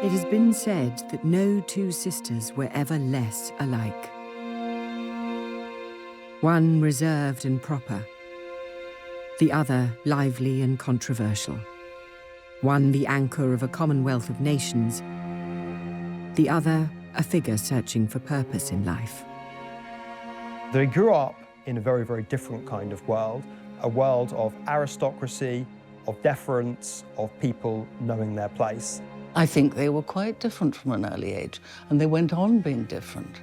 It has been said that no two sisters were ever less alike. One reserved and proper, the other lively and controversial. One the anchor of a commonwealth of nations, the other a figure searching for purpose in life. They grew up in a very, very different kind of world, a world of aristocracy, of deference, of people knowing their place. I think they were quite different from an early age, and they went on being different.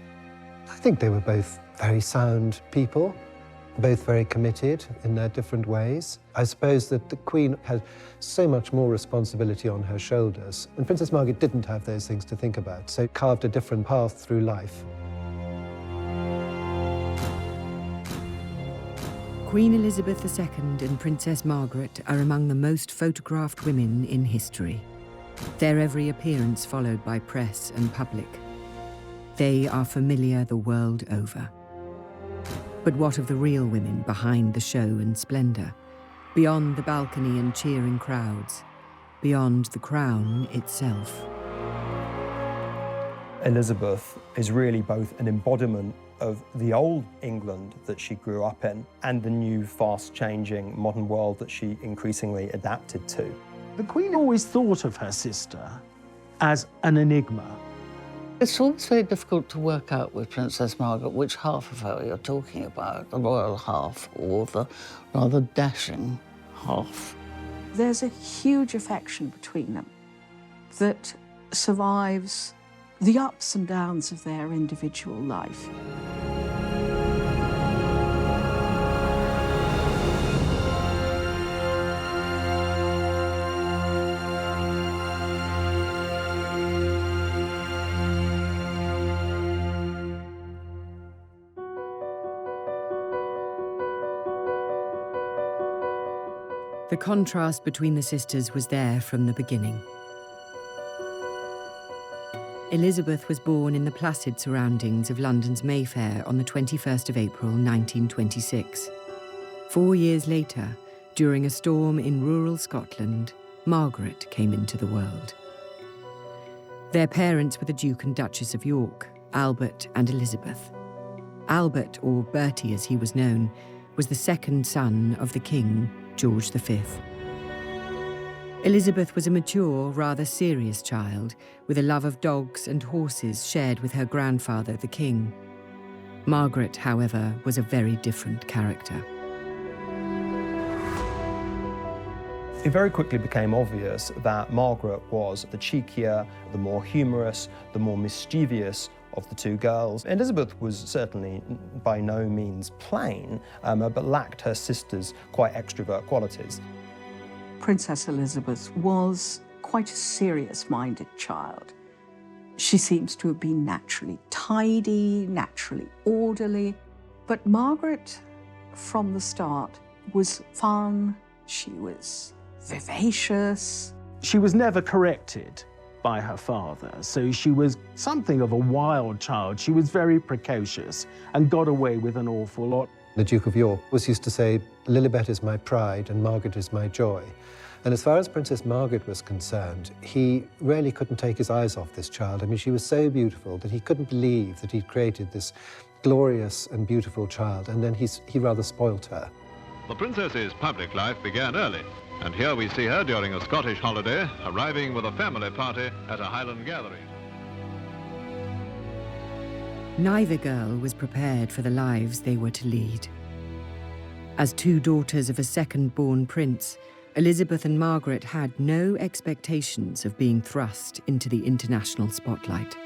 I think they were both very sound people, both very committed in their different ways. I suppose that the Queen had so much more responsibility on her shoulders, and Princess Margaret didn't have those things to think about, so carved a different path through life. Queen Elizabeth II and Princess Margaret are among the most photographed women in history. Their every appearance followed by press and public. They are familiar the world over. But what of the real women behind the show and splendour? Beyond the balcony and cheering crowds, beyond the crown itself. Elizabeth is really both an embodiment of the old England that she grew up in and the new, fast-changing modern world that she increasingly adapted to. The Queen always thought of her sister as an enigma. It's always very difficult to work out with Princess Margaret which half of her you're talking about, the royal half or the rather dashing half. There's a huge affection between them that survives the ups and downs of their individual life. The contrast between the sisters was there from the beginning. Elizabeth was born in the placid surroundings of London's Mayfair on the 21st of April, 1926. 4 years later, during a storm in rural Scotland, Margaret came into the world. Their parents were the Duke and Duchess of York, Albert and Elizabeth. Albert, or Bertie as he was known, was the second son of the King, George V. Elizabeth was a mature, rather serious child, with a love of dogs and horses shared with her grandfather, the King. Margaret, however, was a very different character. It very quickly became obvious that Margaret was the cheekier, the more humorous, the more mischievous of the two girls. Elizabeth was certainly by no means plain, but lacked her sister's quite extrovert qualities. Princess Elizabeth was quite a serious-minded child. She seems to have been naturally tidy, naturally orderly, but Margaret, from the start, was fun, she was vivacious. She was never corrected by her father, so she was something of a wild child. She was very precocious and got away with an awful lot. The Duke of York was used to say, Lilibet is my pride and Margaret is my joy. And as far as Princess Margaret was concerned, he really couldn't take his eyes off this child. I mean, she was so beautiful that he couldn't believe that he'd created this glorious and beautiful child, and then he rather spoilt her. The princess's public life began early, and here we see her during a Scottish holiday, arriving with a family party at a Highland gathering. Neither girl was prepared for the lives they were to lead. As two daughters of a second-born prince, Elizabeth and Margaret had no expectations of being thrust into the international spotlight.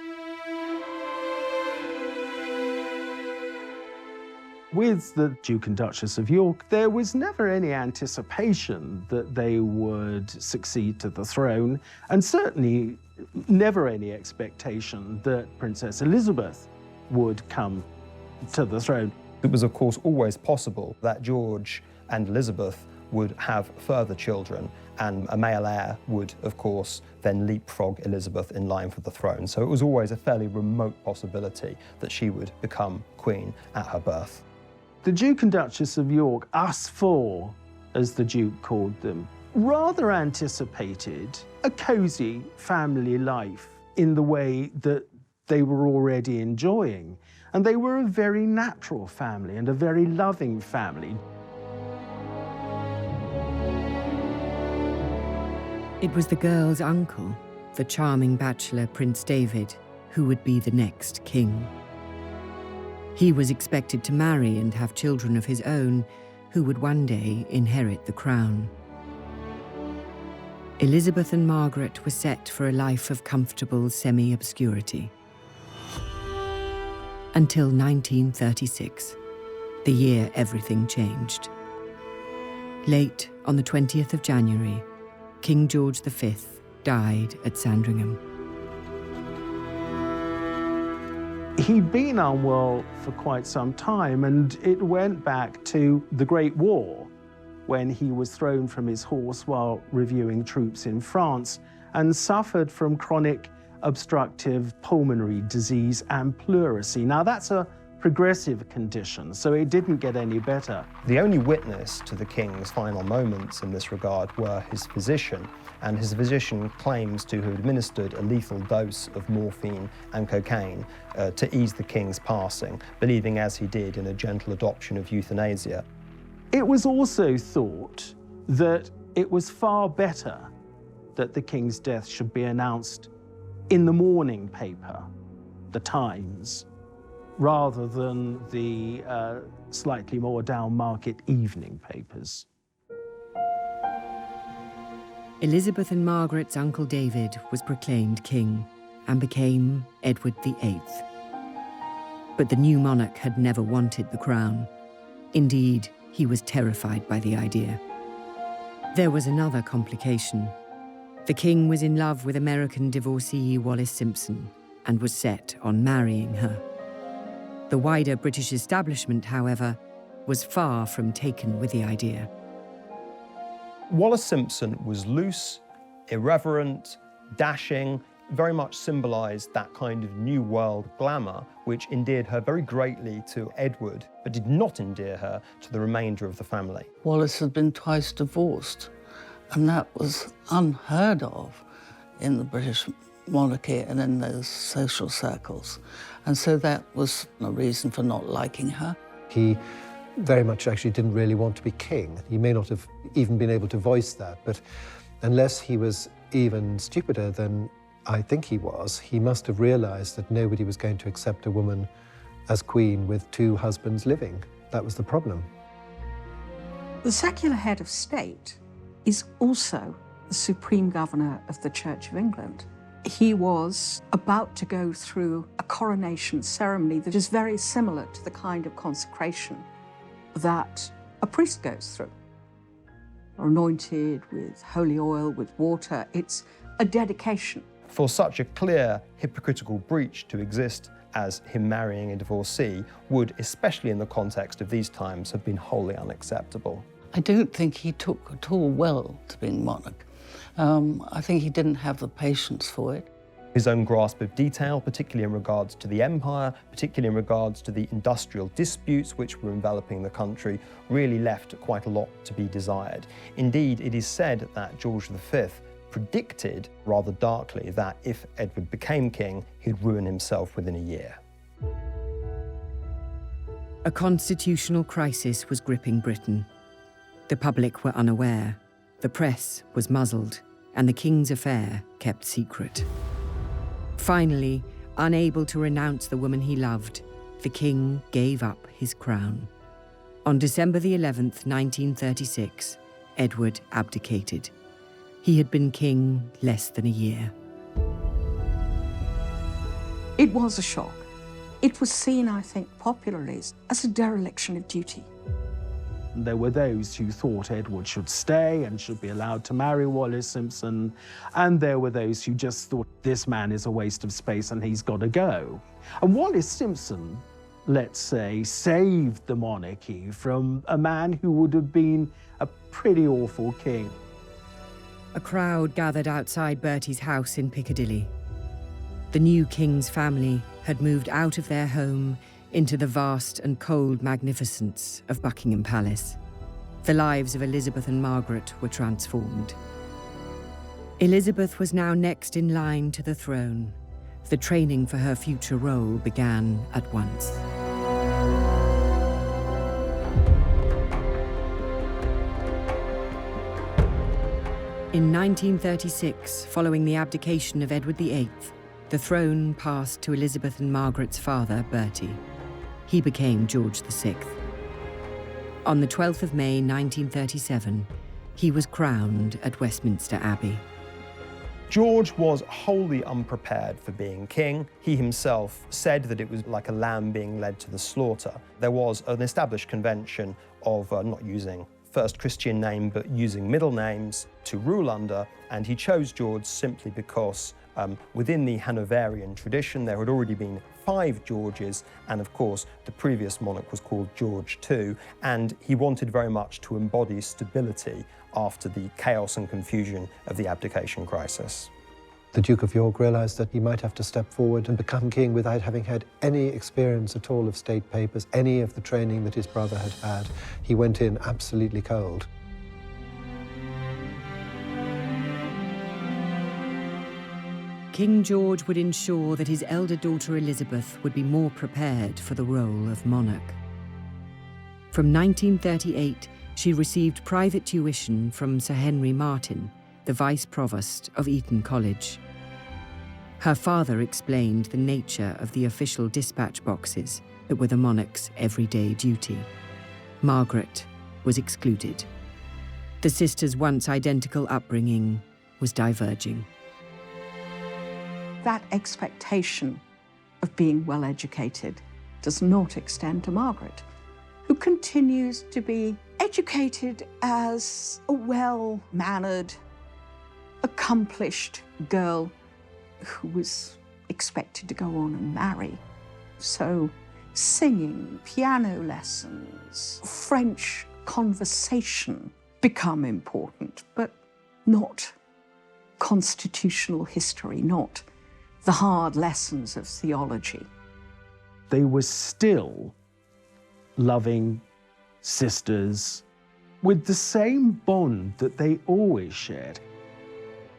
With the Duke and Duchess of York, there was never any anticipation that they would succeed to the throne, and certainly never any expectation that Princess Elizabeth would come to the throne. It was, of course, always possible that George and Elizabeth would have further children, and a male heir would, of course, then leapfrog Elizabeth in line for the throne. So it was always a fairly remote possibility that she would become queen at her birth. The Duke and Duchess of York, us four, as the Duke called them, rather anticipated a cosy family life in the way that they were already enjoying. And they were a very natural family and a very loving family. It was the girl's uncle, the charming bachelor Prince David, who would be the next king. He was expected to marry and have children of his own, who would one day inherit the crown. Elizabeth and Margaret were set for a life of comfortable semi-obscurity. Until 1936, the year everything changed. Late on the 20th of January, King George V died at Sandringham. He'd been unwell for quite some time, and it went back to the Great War, when he was thrown from his horse while reviewing troops in France and suffered from chronic obstructive pulmonary disease and pleurisy. Now, that's a progressive condition, so it didn't get any better. The only witness to the king's final moments in this regard were his physician, and his physician claims to have administered a lethal dose of morphine and cocaine to ease the king's passing, believing as he did in a gentle adoption of euthanasia. It was also thought that it was far better that the king's death should be announced in the morning paper, the Times, rather than the slightly more down-market evening papers. Elizabeth and Margaret's uncle David was proclaimed king and became Edward VIII. But the new monarch had never wanted the crown. Indeed, he was terrified by the idea. There was another complication. The king was in love with American divorcee Wallis Simpson and was set on marrying her. The wider British establishment, however, was far from taken with the idea. Wallis Simpson was loose, irreverent, dashing, very much symbolised that kind of New World glamour, which endeared her very greatly to Edward, but did not endear her to the remainder of the family. Wallis had been twice divorced, and that was unheard of in the British monarchy and in those social circles. And so that was a reason for not liking her. He very much actually didn't really want to be king. He may not have even been able to voice that, but unless he was even stupider than I think he was, he must have realised that nobody was going to accept a woman as queen with two husbands living. That was the problem. The secular head of state is also the supreme governor of the Church of England. He was about to go through a coronation ceremony that is very similar to the kind of consecration that a priest goes through. Anointed with holy oil, with water, it's a dedication. For such a clear hypocritical breach to exist as him marrying a divorcee would, especially in the context of these times, have been wholly unacceptable. I don't think he took at all well to being monarch. I think he didn't have the patience for it. His own grasp of detail, particularly in regards to the empire, particularly in regards to the industrial disputes which were enveloping the country, really left quite a lot to be desired. Indeed, it is said that George V predicted, rather darkly, that if Edward became king, he'd ruin himself within a year. A constitutional crisis was gripping Britain. The public were unaware, the press was muzzled, and the king's affair kept secret. Finally, unable to renounce the woman he loved, the king gave up his crown. On December the 11th, 1936, Edward abdicated. He had been king less than a year. It was a shock. It was seen, I think, popularly as a dereliction of duty. There were those who thought Edward should stay and should be allowed to marry Wallis Simpson, and there were those who just thought this man is a waste of space and he's got to go. And Wallis Simpson, let's say, saved the monarchy from a man who would have been a pretty awful king. A crowd gathered outside Bertie's house in Piccadilly. The new king's family had moved out of their home into the vast and cold magnificence of Buckingham Palace. The lives of Elizabeth and Margaret were transformed. Elizabeth was now next in line to the throne. The training for her future role began at once. In 1936, following the abdication of Edward VIII, the throne passed to Elizabeth and Margaret's father, Bertie. He became George VI. On the 12th of May 1937, he was crowned at Westminster Abbey. George was wholly unprepared for being king. He himself said that it was like a lamb being led to the slaughter. There was an established convention of not using first Christian name, but using middle names to rule under, and he chose George simply because within the Hanoverian tradition there had already been 5 Georges, and of course the previous monarch was called George II, and he wanted very much to embody stability after the chaos and confusion of the abdication crisis. The Duke of York realised that he might have to step forward and become king without having had any experience at all of state papers, any of the training that his brother had had. He went in absolutely cold. King George would ensure that his elder daughter Elizabeth would be more prepared for the role of monarch. From 1938, she received private tuition from Sir Henry Martin, the Vice Provost of Eton College. Her father explained the nature of the official dispatch boxes that were the monarch's everyday duty. Margaret was excluded. The sisters' once identical upbringing was diverging. That expectation of being well educated does not extend to Margaret, who continues to be educated as a well-mannered, accomplished girl who was expected to go on and marry. So singing, piano lessons, French conversation become important, but not constitutional history, not the hard lessons of theology. They were still loving sisters with the same bond that they always shared.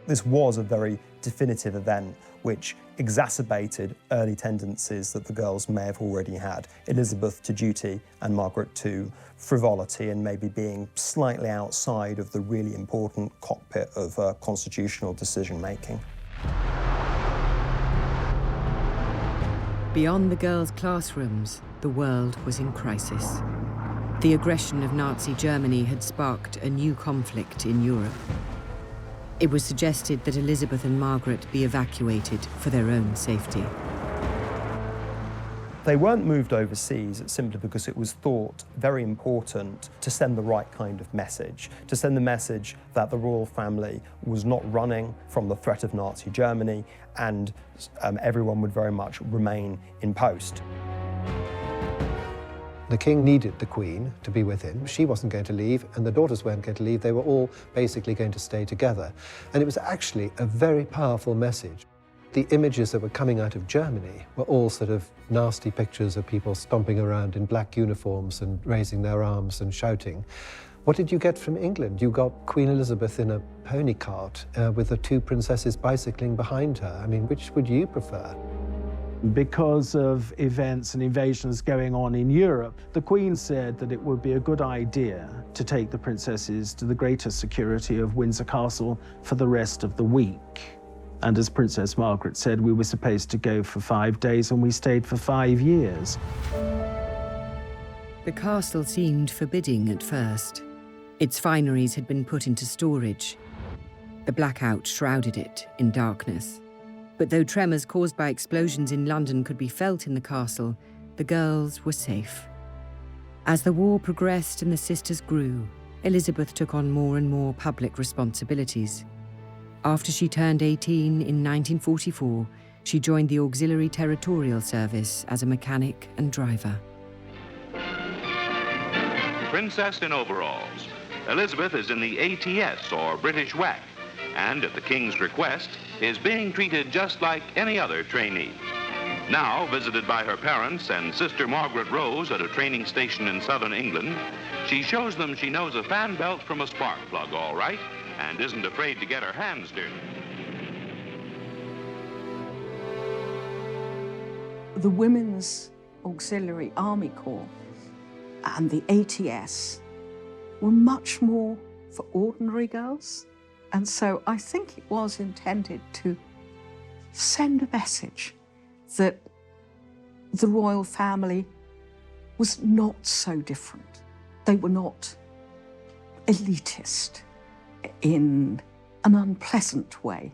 This was a very definitive event which exacerbated early tendencies that the girls may have already had. Elizabeth to duty and Margaret to frivolity and maybe being slightly outside of the really important cockpit of constitutional decision-making. Beyond the girls' classrooms, the world was in crisis. The aggression of Nazi Germany had sparked a new conflict in Europe. It was suggested that Elizabeth and Margaret be evacuated for their own safety. They weren't moved overseas simply because it was thought very important to send the right kind of message, to send the message that the royal family was not running from the threat of Nazi Germany, and everyone would very much remain in post. The king needed the Queen to be with him. She wasn't going to leave, and the daughters weren't going to leave. They were all basically going to stay together. And it was actually a very powerful message. The images that were coming out of Germany were all sort of nasty pictures of people stomping around in black uniforms and raising their arms and shouting. What did you get from England? You got Queen Elizabeth in a pony cart with the 2 princesses bicycling behind her. I mean, which would you prefer? Because of events and invasions going on in Europe, the Queen said that it would be a good idea to take the princesses to the greater security of Windsor Castle for the rest of the week. And as Princess Margaret said, we were supposed to go for 5 days, and we stayed for 5 years. The castle seemed forbidding at first. Its fineries had been put into storage. The blackout shrouded it in darkness. But though tremors caused by explosions in London could be felt in the castle, the girls were safe. As the war progressed and the sisters grew, Elizabeth took on more and more public responsibilities. After she turned 18 in 1944, she joined the Auxiliary Territorial Service as a mechanic and driver. Princess in overalls. Elizabeth is in the ATS, or British WAC, and at the King's request, is being treated just like any other trainee. Now visited by her parents and sister Margaret Rose at a training station in southern England, she shows them she knows a fan belt from a spark plug all right and isn't afraid to get her hands dirty. The Women's Auxiliary Army Corps and the ATS were much more for ordinary girls. And so I think it was intended to send a message that the royal family was not so different. They were not elitist in an unpleasant way.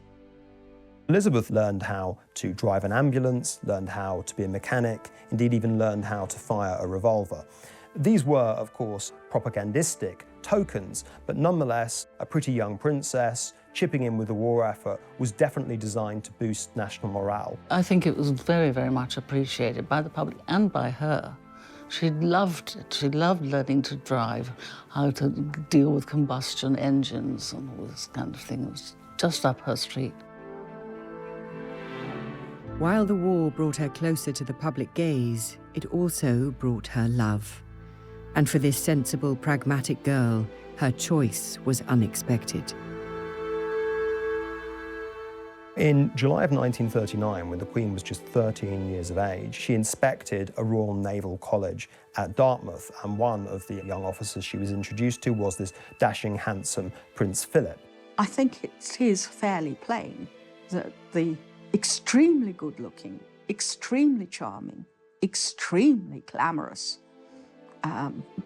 Elizabeth learned how to drive an ambulance, learned how to be a mechanic, indeed even learned how to fire a revolver. These were, of course, propagandistic tokens, but nonetheless, a pretty young princess chipping in with the war effort was definitely designed to boost national morale. I think it was very, very much appreciated by the public and by her. She loved it. She loved learning to drive, how to deal with combustion engines and all this kind of thing. It was just up her street. While the war brought her closer to the public gaze, it also brought her love. And for this sensible, pragmatic girl, her choice was unexpected. In July of 1939, when the Queen was just 13 years of age, she inspected a Royal Naval College at Dartmouth, and one of the young officers she was introduced to was this dashing, handsome Prince Philip. I think it is fairly plain that the extremely good-looking, extremely charming, extremely glamorous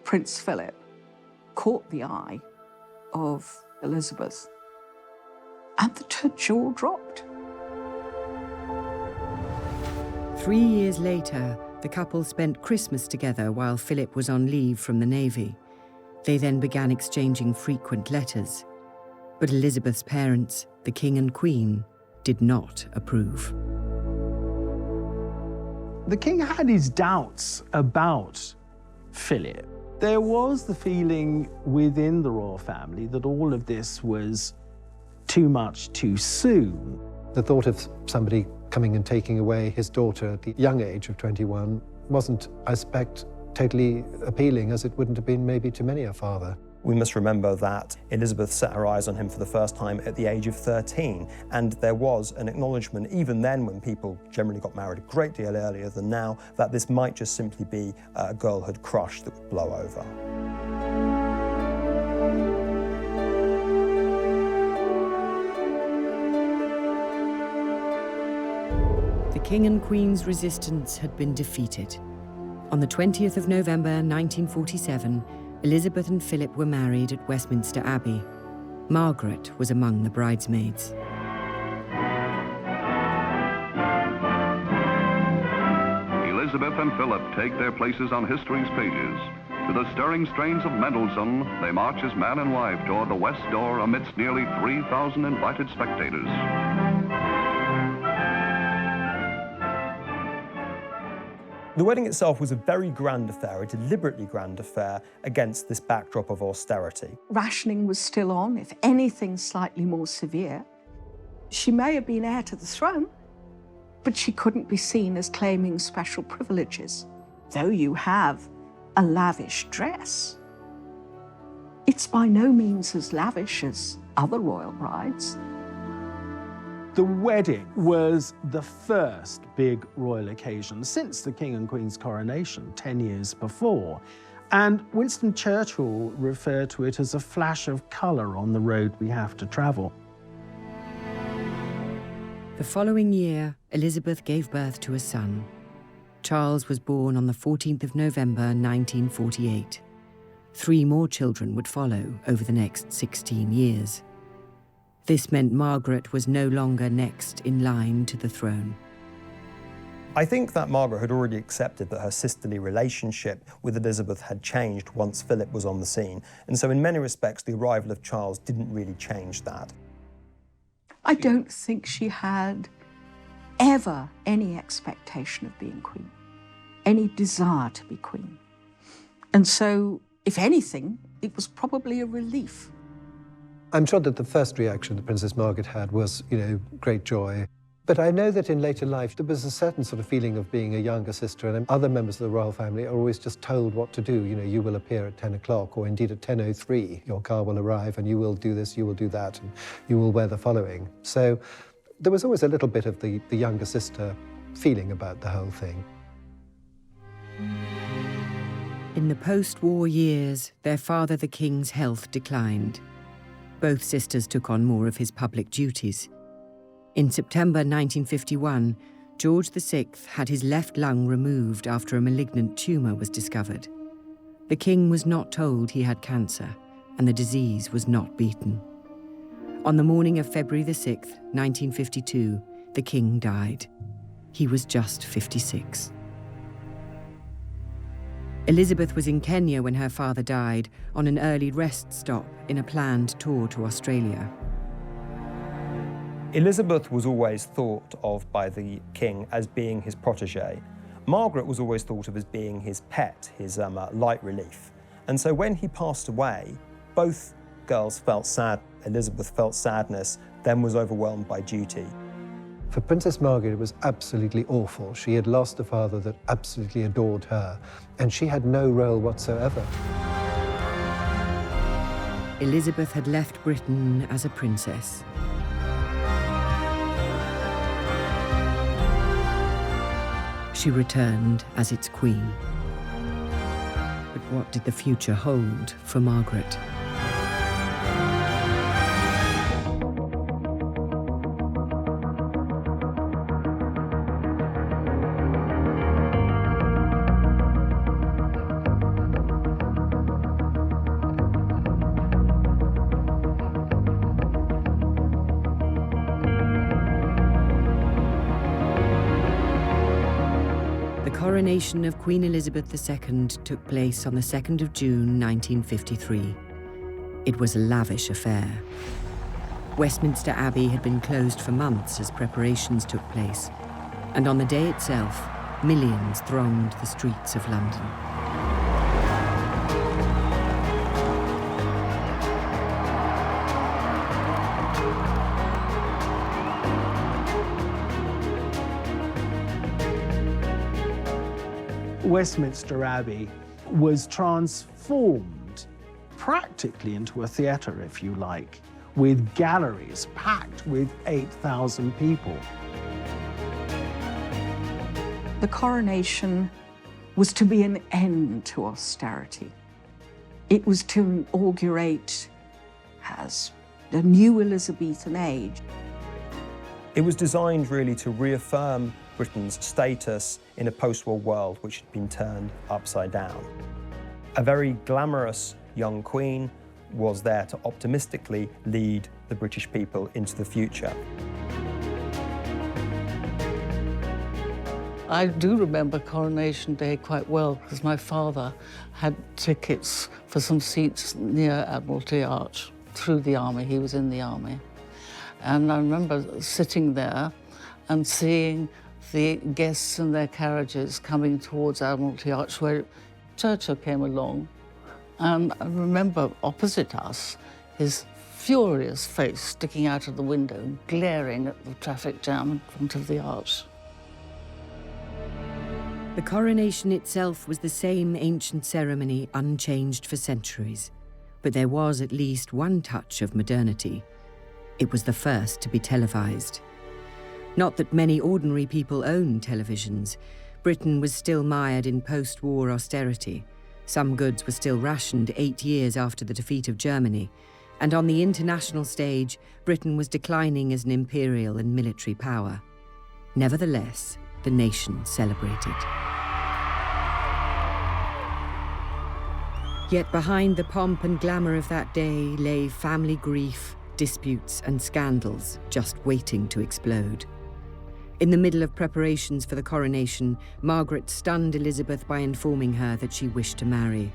Prince Philip caught the eye of Elizabeth, and that her jaw dropped. 3 years later, the couple spent Christmas together while Philip was on leave from the Navy. They then began exchanging frequent letters. But Elizabeth's parents, the King and Queen, did not approve. The king had his doubts about Philip. There was the feeling within the royal family that all of this was too much too soon. The thought of somebody coming and taking away his daughter at the young age of 21 wasn't, I suspect, totally appealing, as it wouldn't have been maybe to many a father. We must remember that Elizabeth set her eyes on him for the first time at the age of 13, and there was an acknowledgement, even then when people generally got married a great deal earlier than now, that this might just simply be a girlhood crush that would blow over. The King and Queen's resistance had been defeated. On the 20th of November 1947, Elizabeth and Philip were married at Westminster Abbey. Margaret was among the bridesmaids. Elizabeth and Philip take their places on history's pages. To the stirring strains of Mendelssohn, they march as man and wife toward the west door amidst nearly 3,000 invited spectators. The wedding itself was a very grand affair, a deliberately grand affair against this backdrop of austerity. Rationing was still on, if anything slightly more severe. She may have been heir to the throne, but she couldn't be seen as claiming special privileges. Though you have a lavish dress, it's by no means as lavish as other royal brides. The wedding was the first big royal occasion since the King and Queen's coronation 10 years before. And Winston Churchill referred to it as a flash of colour on the road we have to travel. The following year, Elizabeth gave birth to a son. Charles was born on the 14th of November 1948. 3 more children would follow over the next 16 years. This meant Margaret was no longer next in line to the throne. I think that Margaret had already accepted that her sisterly relationship with Elizabeth had changed once Philip was on the scene, and so in many respects the arrival of Charles didn't really change that. I don't think she had ever any expectation of being queen, any desire to be queen. And so, if anything, it was probably a relief. I'm sure that the first reaction that Princess Margaret had was, great joy. But I know that in later life, there was a certain sort of feeling of being a younger sister, and other members of the royal family are always just told what to do. You know, you will appear at 10 o'clock, or indeed at 10:03, your car will arrive, and you will do this, you will do that, and you will wear the following. So there was always a little bit of the younger sister feeling about the whole thing. In the post-war years, their father, the king's health declined. Both sisters took on more of his public duties. In September 1951, George VI had his left lung removed after a malignant tumour was discovered. The king was not told he had cancer, and the disease was not beaten. On the morning of February the 6th, 1952, the king died. He was just 56. Elizabeth was in Kenya when her father died, on an early rest stop in a planned tour to Australia. Elizabeth was always thought of by the king as being his protégé. Margaret was always thought of as being his pet, his light relief. And so when he passed away, both girls felt sad. Elizabeth felt sadness, then was overwhelmed by duty. For Princess Margaret, it was absolutely awful. She had lost a father that absolutely adored her, and she had no role whatsoever. Elizabeth had left Britain as a princess. She returned as its queen. But what did the future hold for Margaret? The coronation of Queen Elizabeth II took place on the 2nd of June 1953. It was a lavish affair. Westminster Abbey had been closed for months as preparations took place, and on the day itself, millions thronged the streets of London. Westminster Abbey was transformed practically into a theatre, if you like, with galleries packed with 8,000 people. The coronation was to be an end to austerity. It was to inaugurate as the new Elizabethan age. It was designed really to reaffirm Britain's status in a post-war world which had been turned upside down. A very glamorous young queen was there to optimistically lead the British people into the future. I do remember Coronation Day quite well because my father had tickets for some seats near Admiralty Arch through the army. He was in the army. And I remember sitting there and seeing the guests and their carriages coming towards Admiralty Arch, where Churchill came along. And I remember opposite us, his furious face sticking out of the window, glaring at the traffic jam in front of the arch. The coronation itself was the same ancient ceremony unchanged for centuries, but there was at least one touch of modernity. It was the first to be televised. Not that many ordinary people owned televisions. Britain was still mired in post-war austerity. Some goods were still rationed 8 years after the defeat of Germany, and on the international stage, Britain was declining as an imperial and military power. Nevertheless, the nation celebrated. Yet behind the pomp and glamour of that day lay family grief, disputes and scandals just waiting to explode. In the middle of preparations for the coronation, Margaret stunned Elizabeth by informing her that she wished to marry.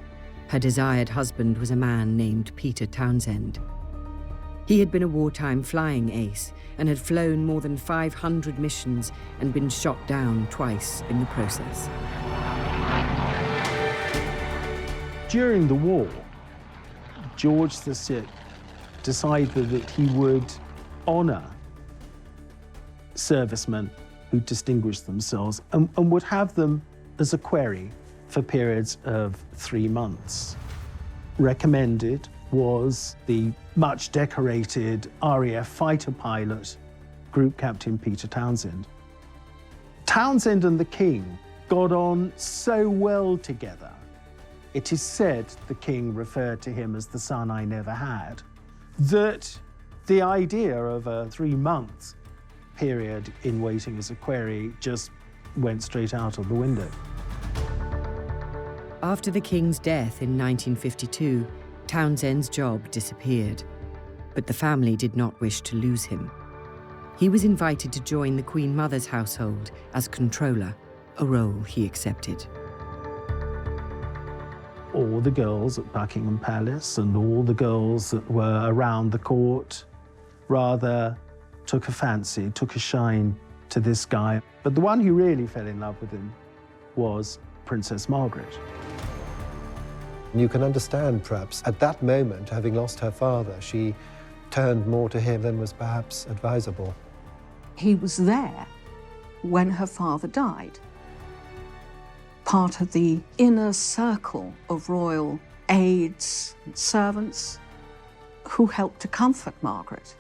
Her desired husband was a man named Peter Townsend. He had been a wartime flying ace and had flown more than 500 missions and been shot down twice in the process. During the war, George VI decided that he would honour servicemen who distinguished themselves and would have them as a query for periods of 3 months. Recommended was the much decorated RAF fighter pilot, Group Captain Peter Townsend. Townsend and the King got on so well together. It is said the King referred to him as the son I never had, that the idea of a 3-month period in waiting as a query just went straight out of the window. After the King's death in 1952, Townsend's job disappeared, but the family did not wish to lose him. He was invited to join the Queen Mother's household as controller, a role he accepted. All the girls at Buckingham Palace and all the girls that were around the court rather took a fancy, took a shine to this guy. But the one who really fell in love with him was Princess Margaret. You can understand, perhaps, at that moment, having lost her father, she turned more to him than was perhaps advisable. He was there when her father died. Part of the inner circle of royal aides and servants who helped to comfort Margaret.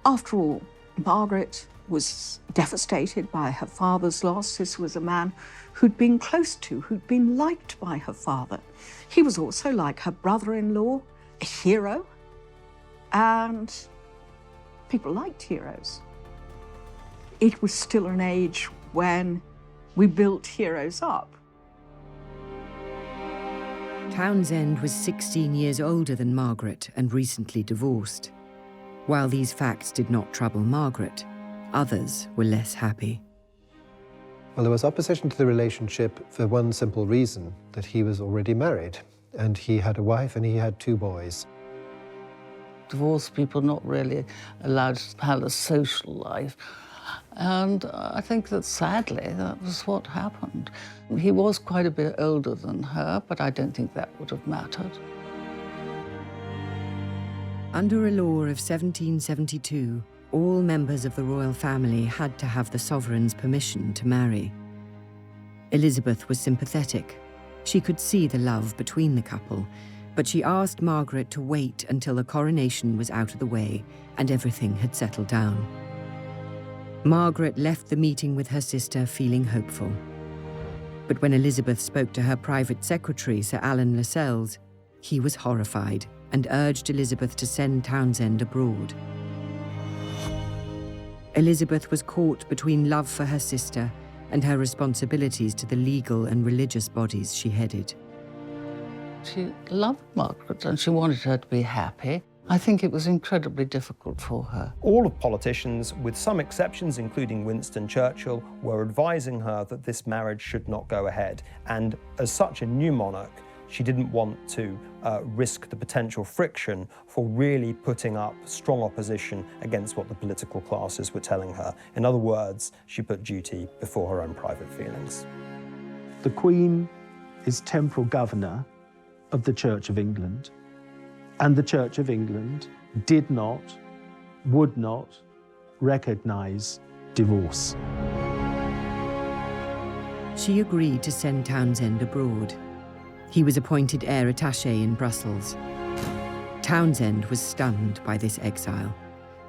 After all, Margaret was devastated by her father's loss. This was a man who'd been close to, who'd been liked by her father. He was also, like her brother-in-law, a hero, and people liked heroes. It was still an age when we built heroes up. Townsend was 16 years older than Margaret and recently divorced. While these facts did not trouble Margaret, others were less happy. Well, there was opposition to the relationship for one simple reason, that he was already married, and he had a wife and he had 2 boys. Divorced people not really allowed to have a social life. And I think that sadly, that was what happened. He was quite a bit older than her, but I don't think that would have mattered. Under a law of 1772, all members of the royal family had to have the sovereign's permission to marry. Elizabeth was sympathetic. She could see the love between the couple, but she asked Margaret to wait until the coronation was out of the way and everything had settled down. Margaret left the meeting with her sister feeling hopeful. But when Elizabeth spoke to her private secretary, Sir Alan Lascelles, he was horrified and urged Elizabeth to send Townsend abroad. Elizabeth was caught between love for her sister and her responsibilities to the legal and religious bodies she headed. She loved Margaret and she wanted her to be happy. I think it was incredibly difficult for her. All of politicians, with some exceptions, including Winston Churchill, were advising her that this marriage should not go ahead. And as such a new monarch, she didn't want to risk the potential friction for really putting up strong opposition against what the political classes were telling her. In other words, she put duty before her own private feelings. The Queen is temporal governor of the Church of England, and the Church of England did not, would not recognise divorce. She agreed to send Townsend abroad. He was appointed heir attaché in Brussels. Townsend was stunned by this exile.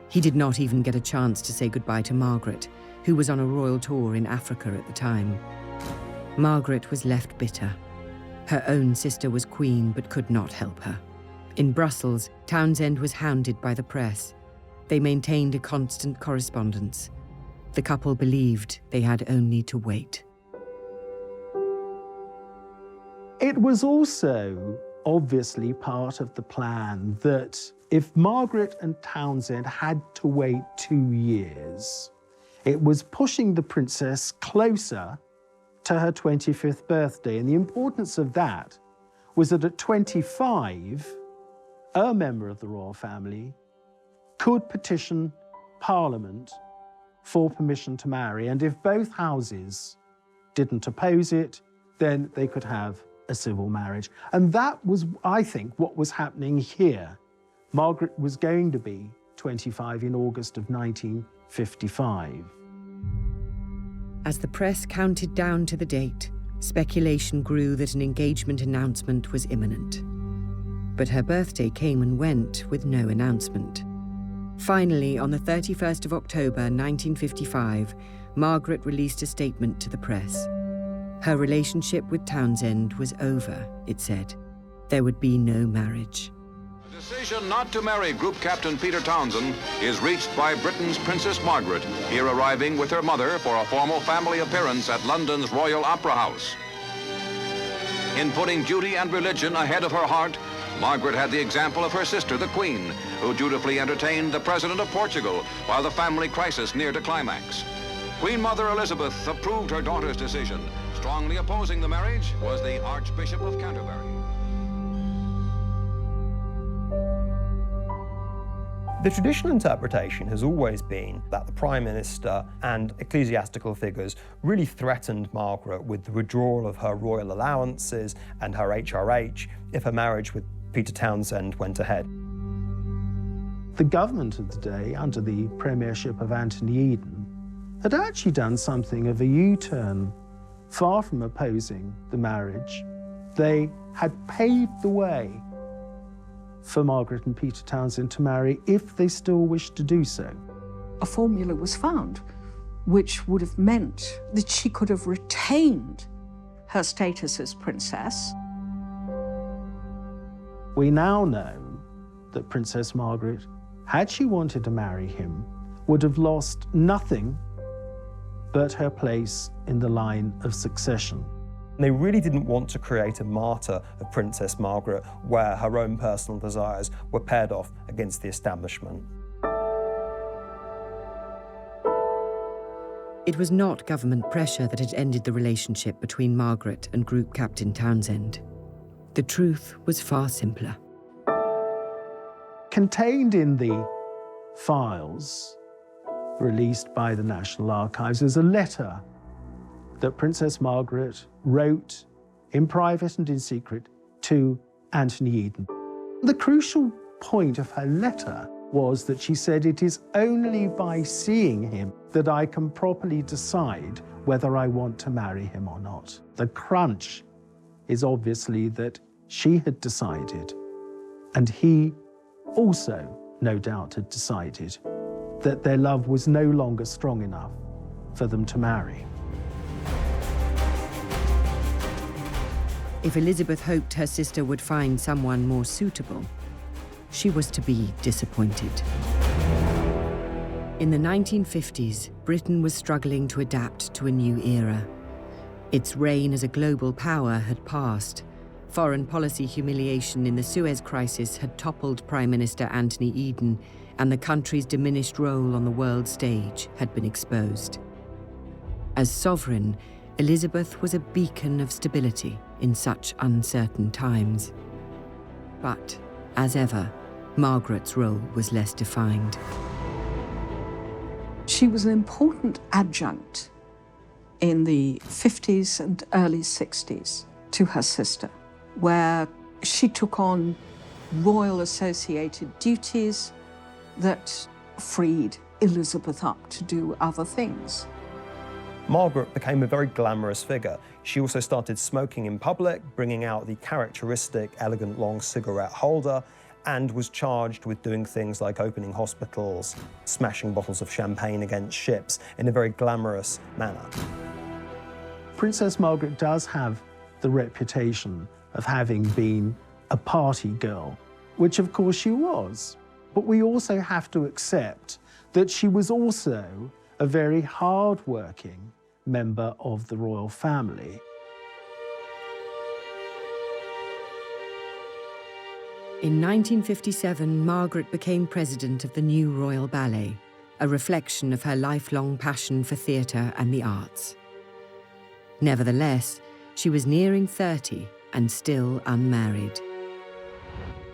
He did not even get a chance to say goodbye to Margaret, who was on a royal tour in Africa at the time. Margaret was left bitter. Her own sister was queen but could not help her. In Brussels, Townsend was hounded by the press. They maintained a constant correspondence. The couple believed they had only to wait. It was also obviously part of the plan that if Margaret and Townsend had to wait 2 years, it was pushing the princess closer to her 25th birthday. And the importance of that was that at 25, a member of the royal family could petition Parliament for permission to marry. And if both houses didn't oppose it, then they could have a civil marriage. And that was, I think, what was happening here. Margaret was going to be 25 in August of 1955. As the press counted down to the date, speculation grew that an engagement announcement was imminent. But her birthday came and went with no announcement. Finally, on the 31st of October 1955, Margaret released a statement to the press. Her relationship with Townsend was over, it said. There would be no marriage. The decision not to marry Group Captain Peter Townsend is reached by Britain's Princess Margaret, here arriving with her mother for a formal family appearance at London's Royal Opera House. In putting duty and religion ahead of her heart, Margaret had the example of her sister, the Queen, who dutifully entertained the President of Portugal while the family crisis neared a climax. Queen Mother Elizabeth approved her daughter's decision. Strongly opposing the marriage was the Archbishop of Canterbury. The traditional interpretation has always been that the Prime Minister and ecclesiastical figures really threatened Margaret with the withdrawal of her royal allowances and her HRH if her marriage with Peter Townsend went ahead. The government of the day, under the premiership of Anthony Eden, had actually done something of a U-turn. Far from opposing the marriage, they had paved the way for Margaret and Peter Townsend to marry if they still wished to do so. A formula was found which would have meant that she could have retained her status as princess. We now know that Princess Margaret, had she wanted to marry him, would have lost nothing but her place in the line of succession. They really didn't want to create a martyr of Princess Margaret where her own personal desires were paired off against the establishment. It was not government pressure that had ended the relationship between Margaret and Group Captain Townsend. The truth was far simpler. Contained in the files released by the National Archives is a letter that Princess Margaret wrote in private and in secret to Anthony Eden. The crucial point of her letter was that she said, "It is only by seeing him that I can properly decide whether I want to marry him or not." The crunch is obviously that she had decided, and he also, no doubt, had decided that their love was no longer strong enough for them to marry. If Elizabeth hoped her sister would find someone more suitable, she was to be disappointed. In the 1950s, Britain was struggling to adapt to a new era. Its reign as a global power had passed. Foreign policy humiliation in the Suez Crisis had toppled Prime Minister Anthony Eden, and the country's diminished role on the world stage had been exposed. As sovereign, Elizabeth was a beacon of stability in such uncertain times. But, as ever, Margaret's role was less defined. She was an important adjunct in the 50s and early 60s to her sister, where she took on royal associated duties that freed Elizabeth up to do other things. Margaret became a very glamorous figure. She also started smoking in public, bringing out the characteristic elegant long cigarette holder, and was charged with doing things like opening hospitals, smashing bottles of champagne against ships in a very glamorous manner. Princess Margaret does have the reputation of having been a party girl, which of course she was. But we also have to accept that she was also a very hard-working member of the royal family. In 1957, Margaret became president of the new Royal Ballet, a reflection of her lifelong passion for theatre and the arts. Nevertheless, she was nearing 30 and still unmarried.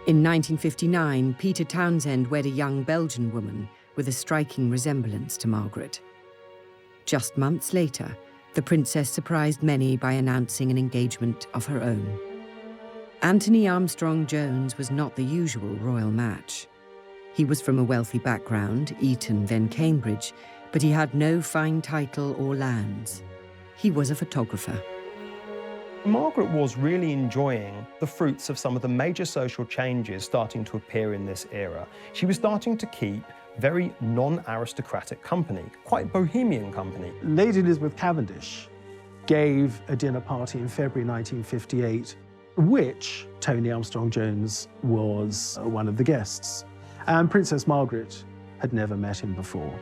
In 1959, Peter Townsend wed a young Belgian woman with a striking resemblance to Margaret. Just months later, the princess surprised many by announcing an engagement of her own. Anthony Armstrong Jones was not the usual royal match. He was from a wealthy background, Eton then Cambridge, But he had no fine title or lands. He was a photographer. Margaret was really enjoying the fruits of some of the major social changes starting to appear in this era. She was starting to keep very non-aristocratic company, quite bohemian company. Lady Elizabeth Cavendish gave a dinner party in February 1958, which Tony Armstrong-Jones was one of the guests. And Princess Margaret had never met him before.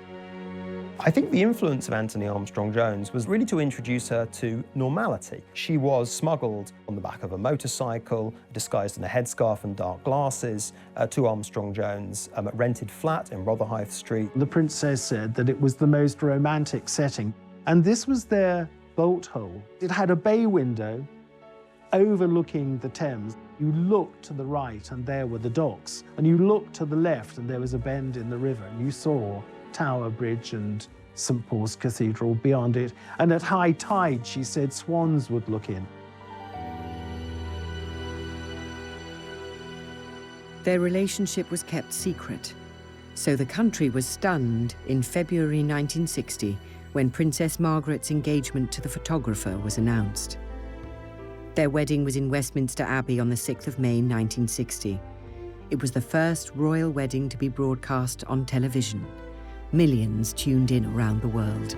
I think the influence of Anthony Armstrong-Jones was really to introduce her to normality. She was smuggled on the back of a motorcycle, disguised in a headscarf and dark glasses, to Armstrong-Jones' rented flat in Rotherhithe Street. The princess said that it was the most romantic setting, and this was their bolt hole. It had a bay window overlooking the Thames. You looked to the right and there were the docks, and you looked to the left and there was a bend in the river, and you saw Tower Bridge and St Paul's Cathedral beyond it. And at high tide, she said, swans would look in. Their relationship was kept secret, so the country was stunned in February 1960 when Princess Margaret's engagement to the photographer was announced. Their wedding was in Westminster Abbey on the 6th of May 1960. It was the first royal wedding to be broadcast on television. Millions tuned in around the world.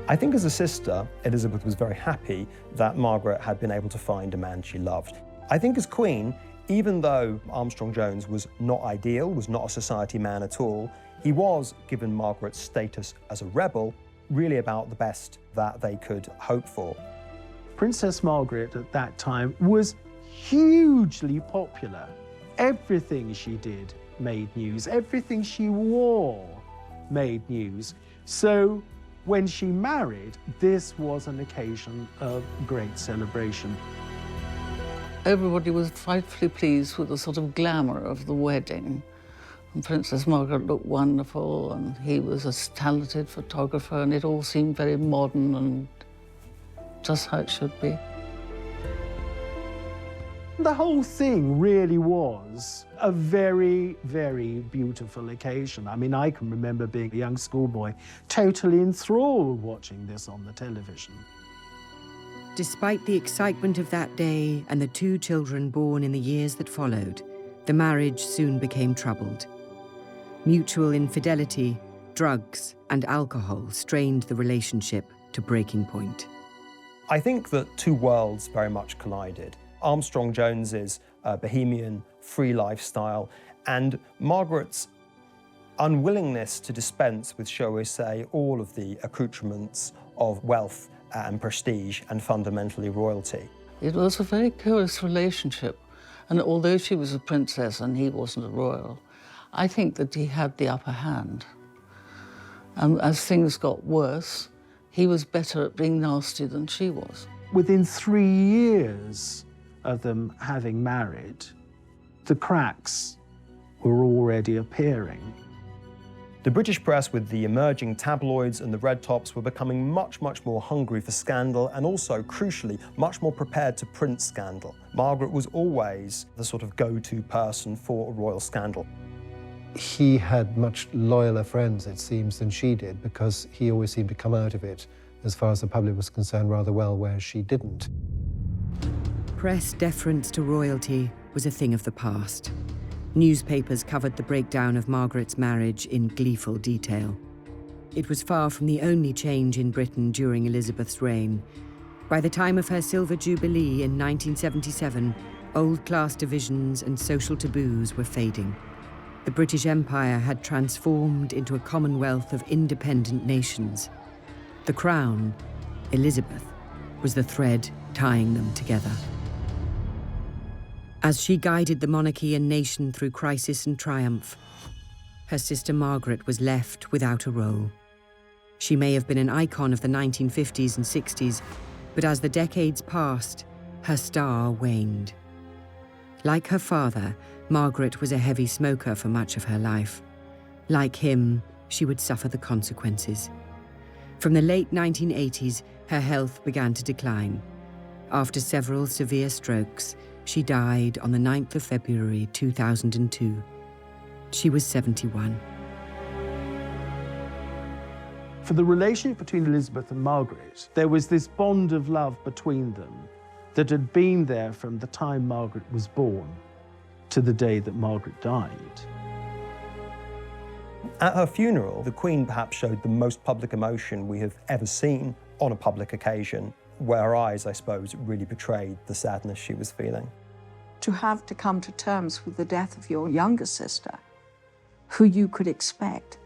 I think as a sister, Elizabeth was very happy that Margaret had been able to find a man she loved. I think as Queen, even though Armstrong-Jones was not ideal, was not a society man at all, he was, given Margaret's status as a rebel, really about the best that they could hope for. Princess Margaret at that time was hugely popular. Everything she did made news. Everything she wore made news. So when she married, this was an occasion of great celebration. Everybody was frightfully pleased with the sort of glamour of the wedding. And Princess Margaret looked wonderful, and he was a talented photographer, and it all seemed very modern and just how it should be. The whole thing really was a very, very beautiful occasion. I mean, I can remember being a young schoolboy, totally enthralled watching this on the television. Despite the excitement of that day and the two children born in the years that followed, the marriage soon became troubled. Mutual infidelity, drugs, and alcohol strained the relationship to breaking point. I think that two worlds very much collided. Armstrong-Jones's bohemian, free lifestyle, and Margaret's unwillingness to dispense with, shall we say, all of the accoutrements of wealth and prestige and fundamentally royalty. It was a very curious relationship, and although she was a princess and he wasn't a royal, I think that he had the upper hand. As things got worse, he was better at being nasty than she was. Within 3 years of them having married, the cracks were already appearing. The British press, with the emerging tabloids and the red tops, were becoming much, much more hungry for scandal and also, crucially, much more prepared to print scandal. Margaret was always the sort of go-to person for a royal scandal. He had much loyaler friends, it seems, than she did, because he always seemed to come out of it, as far as the public was concerned, rather well, whereas she didn't. Press deference to royalty was a thing of the past. Newspapers covered the breakdown of Margaret's marriage in gleeful detail. It was far from the only change in Britain during Elizabeth's reign. By the time of her Silver Jubilee in 1977, old-class divisions and social taboos were fading. The British Empire had transformed into a commonwealth of independent nations. The crown, Elizabeth, was the thread tying them together. As she guided the monarchy and nation through crisis and triumph, her sister Margaret was left without a role. She may have been an icon of the 1950s and 60s, but as the decades passed, her star waned. Like her father, Margaret was a heavy smoker for much of her life. Like him, she would suffer the consequences. From the late 1980s, her health began to decline. After several severe strokes, she died on the 9th of February 2002. She was 71. For the relationship between Elizabeth and Margaret, there was this bond of love between them that had been there from the time Margaret was born to the day that Margaret died. At her funeral, the Queen perhaps showed the most public emotion we have ever seen on a public occasion, where her eyes, I suppose, really betrayed the sadness she was feeling. To have to come to terms with the death of your younger sister, who you could expect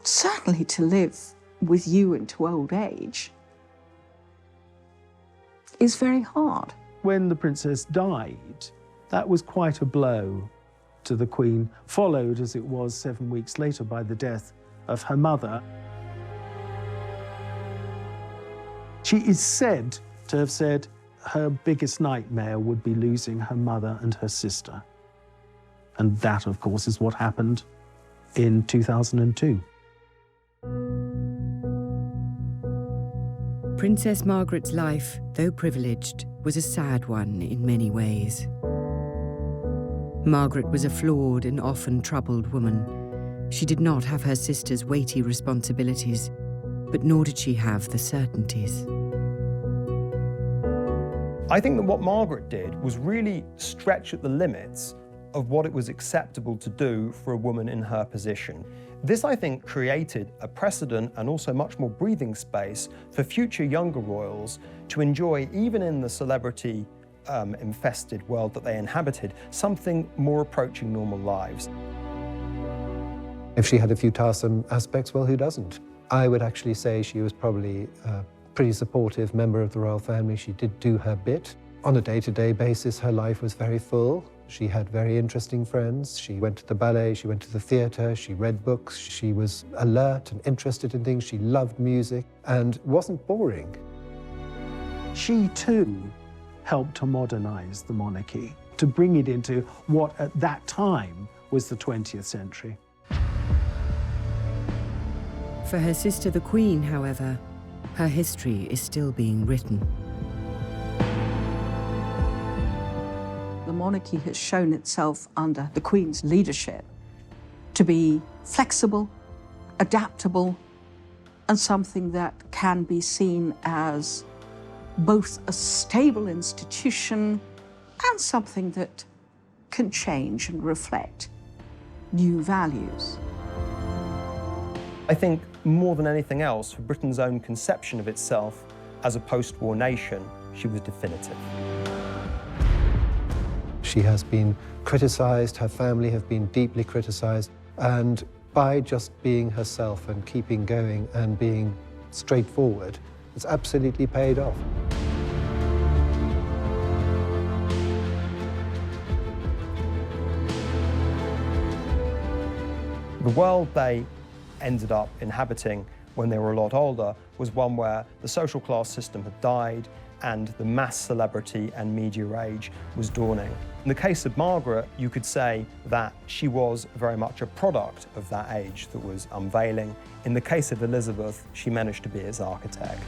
certainly to live with you into old age, is very hard. When the princess died, that was quite a blow to the Queen, followed, as it was 7 weeks later, by the death of her mother. She is said to have said her biggest nightmare would be losing her mother and her sister. And that, of course, is what happened in 2002. Princess Margaret's life, though privileged, was a sad one in many ways. Margaret was a flawed and often troubled woman. She did not have her sister's weighty responsibilities, but nor did she have the certainties. I think that what Margaret did was really stretch at the limits of what it was acceptable to do for a woman in her position. This, I think, created a precedent and also much more breathing space for future younger royals to enjoy, even in the celebrity infested world that they inhabited, something more approaching normal lives. If she had a few tiresome aspects, well, who doesn't? I would actually say she was probably a pretty supportive member of the royal family. She did do her bit. On a day-to-day basis, her life was very full. She had very interesting friends. She went to the ballet, she went to the theatre, she read books. She was alert and interested in things. She loved music and wasn't boring. She, too, helped to modernise the monarchy, to bring it into what at that time was the 20th century. For her sister, the Queen, however, her history is still being written. The monarchy has shown itself under the Queen's leadership to be flexible, adaptable, and something that can be seen as both a stable institution and something that can change and reflect new values. I think more than anything else, for Britain's own conception of itself as a post-war nation, she was definitive. She has been criticised, her family have been deeply criticised, and by just being herself and keeping going and being straightforward, it's absolutely paid off. The world they ended up inhabiting when they were a lot older was one where the social class system had died and the mass celebrity and media age was dawning. In the case of Margaret, you could say that she was very much a product of that age that was unveiling. In the case of Elizabeth, she managed to be its architect.